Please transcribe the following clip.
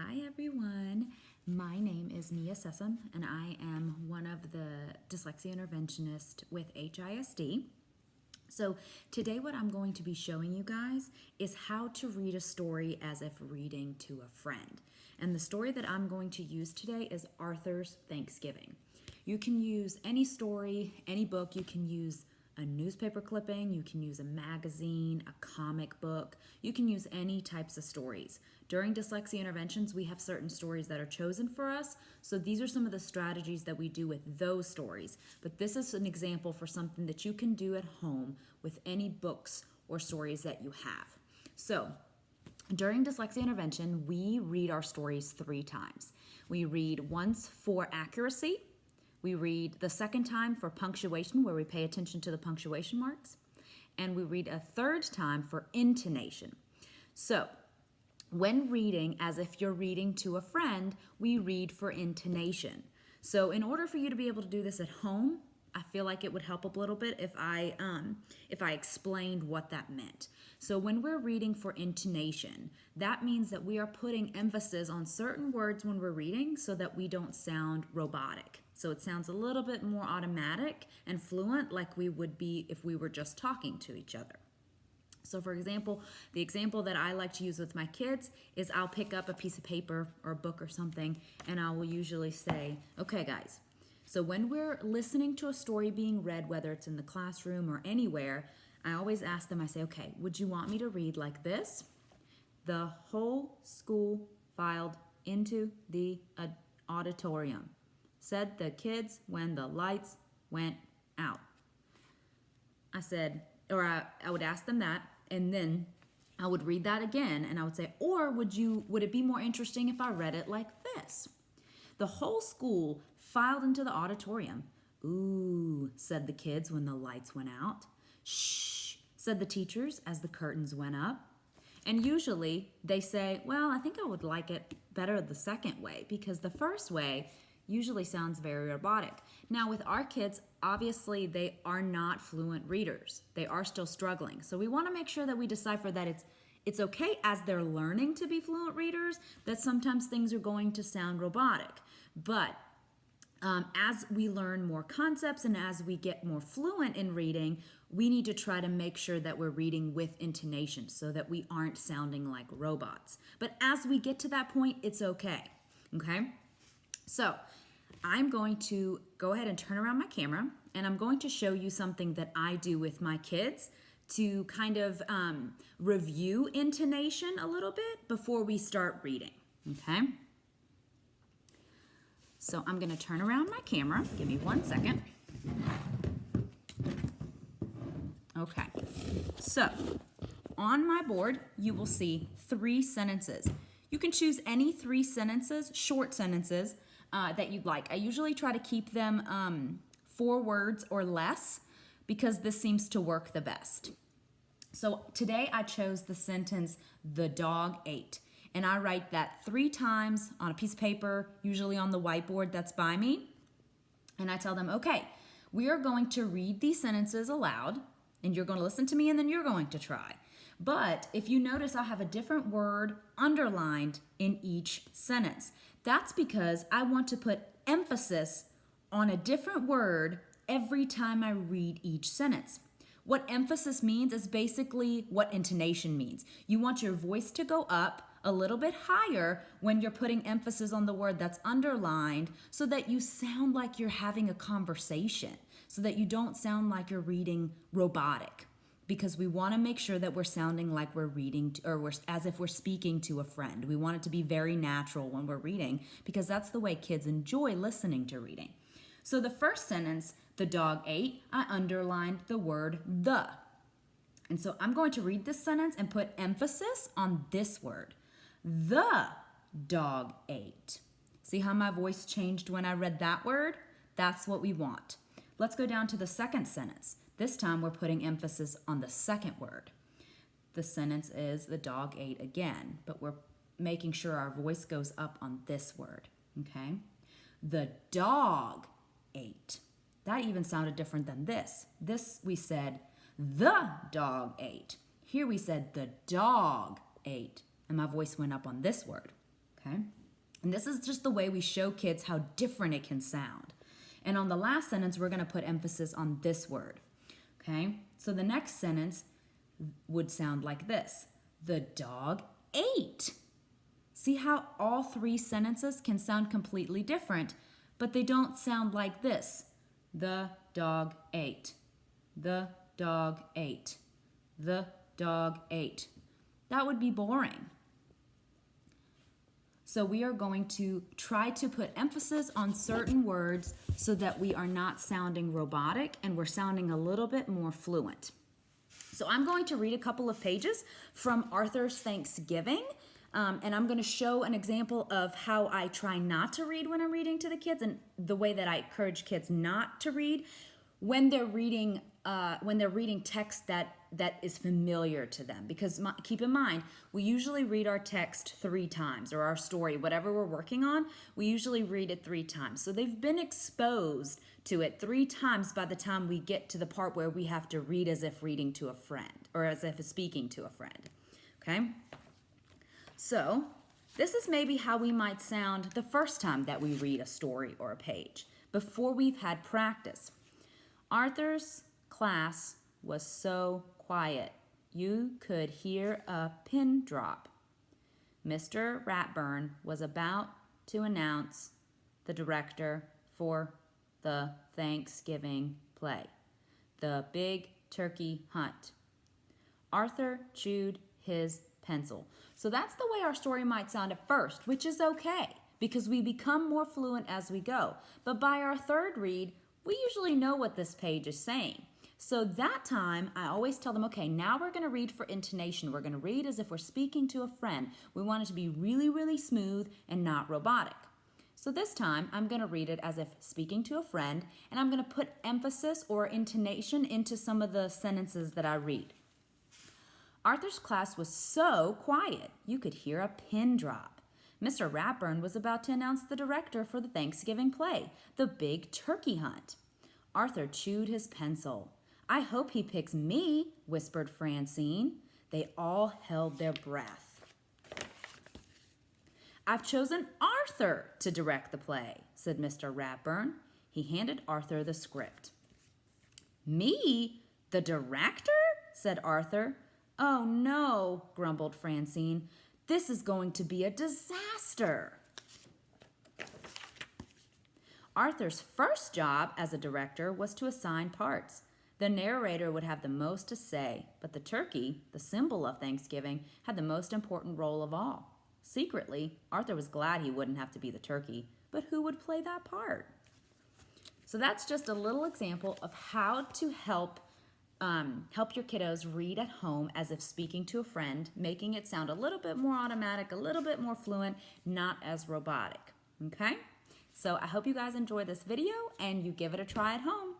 Hi everyone, my name is Mia Sessom and I am one of the dyslexia interventionists with HISD. So today what I'm going to be showing you guys is how to read a story as if reading to a friend. And the story that I'm going to use today is Arthur's Thanksgiving. You can use any story, any book. You can use a newspaper clipping, you can use a magazine, a comic book, you can use any types of stories. During dyslexia interventions, we have certain stories that are chosen for us, so these are some of the strategies that we do with those stories. But this is an example for something that you can do at home with any books or stories that you have. So, during dyslexia intervention, we read our stories 3 times. We read once for accuracy, we read the second time for punctuation, where we pay attention to the punctuation marks. And we read a third time for intonation. So, when reading as if you're reading to a friend, we read for intonation. So, in order for you to be able to do this at home, I feel like it would help a little bit if I explained what that meant. So when we're reading for intonation, that means that we are putting emphasis on certain words when we're reading so that we don't sound robotic. So it sounds a little bit more automatic and fluent, like we would be if we were just talking to each other. So for example, the example that I like to use with my kids is I'll pick up a piece of paper or a book or something, and I will usually say, okay guys, so when we're listening to a story being read, whether it's in the classroom or anywhere, I always ask them, I say, okay, would you want me to read like this? The whole school filed into the auditorium, said the kids when the lights went out. I said, or I would ask them that, and then I would read that again, and I would say, or would it be more interesting if I read it like this? The whole school filed into the auditorium. Ooh, said the kids when the lights went out. Shh, said the teachers as the curtains went up. And usually they say, well, I think I would like it better the second way, because the first way usually sounds very robotic. Now with our kids, obviously they are not fluent readers. They are still struggling. So we want to make sure that we decipher that it's okay as they're learning to be fluent readers, that sometimes things are going to sound robotic. But as we learn more concepts and as we get more fluent in reading, we need to try to make sure that we're reading with intonation so that we aren't sounding like robots. But as we get to that point, it's okay. Okay? So I'm going to go ahead and turn around my camera, and I'm going to show you something that I do with my kids to kind of review intonation a little bit before we start reading. Okay? So I'm going to turn around my camera. Give me 1 second. Okay. So on my board, you will see 3 sentences. You can choose any 3 sentences, short sentences, that you'd like. I usually try to keep them 4 words or less because this seems to work the best. So today I chose the sentence, the dog ate. And I write that 3 times on a piece of paper, usually on the whiteboard that's by me. And I tell them, okay, we are going to read these sentences aloud, and you're going to listen to me, and then you're going to try. But if you notice, I'll have a different word underlined in each sentence. That's because I want to put emphasis on a different word every time I read each sentence. What emphasis means is basically what intonation means. You want your voice to go up a little bit higher when you're putting emphasis on the word that's underlined so that you sound like you're having a conversation, so that you don't sound like you're reading robotic, because we want to make sure that we're sounding like we're reading as if we're speaking to a friend. We want it to be very natural when we're reading because that's the way kids enjoy listening to reading. So the first sentence, the dog ate, I underlined the word the. And so I'm going to read this sentence and put emphasis on this word. The dog ate. See how my voice changed when I read that word? That's what we want. Let's go down to the second sentence. This time we're putting emphasis on the second word. The sentence is the dog ate again, but we're making sure our voice goes up on this word, okay? The dog ate. That even sounded different than this. This we said, the dog ate. Here we said, the dog ate. And my voice went up on this word. okay? And this is just the way we show kids how different it can sound. And on the last sentence, we're going to put emphasis on this word, okay? So the next sentence would sound like this. The dog ate. See how all three sentences can sound completely different, but they don't sound like this. The dog ate. The dog ate. The dog ate. That would be boring. So we are going to try to put emphasis on certain words so that we are not sounding robotic and we're sounding a little bit more fluent. So I'm going to read a couple of pages from Arthur's Thanksgiving, and I'm going to show an example of how I try not to read when I'm reading to the kids and the way that I encourage kids not to read when they're reading text that is familiar to them. Because keep in mind, we usually read our text 3 times, or our story, whatever we're working on, we usually read it 3 times. So they've been exposed to it 3 times by the time we get to the part where we have to read as if reading to a friend, or as if speaking to a friend, okay? So this is maybe how we might sound the first time that we read a story or a page, before we've had practice. Arthur's class was so quiet, you could hear a pin drop. Mr. Ratburn was about to announce the director for the Thanksgiving play, The Big Turkey Hunt. Arthur chewed his pencil. So that's the way our story might sound at first, which is okay, because we become more fluent as we go. But by our third read, we usually know what this page is saying. So that time, I always tell them, okay, now we're going to read for intonation. We're going to read as if we're speaking to a friend. We want it to be really, really smooth and not robotic. So this time, I'm going to read it as if speaking to a friend, and I'm going to put emphasis or intonation into some of the sentences that I read. Arthur's class was so quiet, you could hear a pin drop. Mr. Ratburn was about to announce the director for the Thanksgiving play, The Big Turkey Hunt. Arthur chewed his pencil. I hope he picks me, whispered Francine. They all held their breath. I've chosen Arthur to direct the play, said Mr. Ratburn. He handed Arthur the script. Me? The director? Said Arthur. Oh no, grumbled Francine. This is going to be a disaster. Arthur's first job as a director was to assign parts. The narrator would have the most to say, but the turkey, the symbol of Thanksgiving, had the most important role of all. Secretly, Arthur was glad he wouldn't have to be the turkey, but who would play that part? So that's just a little example of how to help your kiddos read at home as if speaking to a friend, making it sound a little bit more automatic, a little bit more fluent, not as robotic, okay? So I hope you guys enjoy this video and you give it a try at home.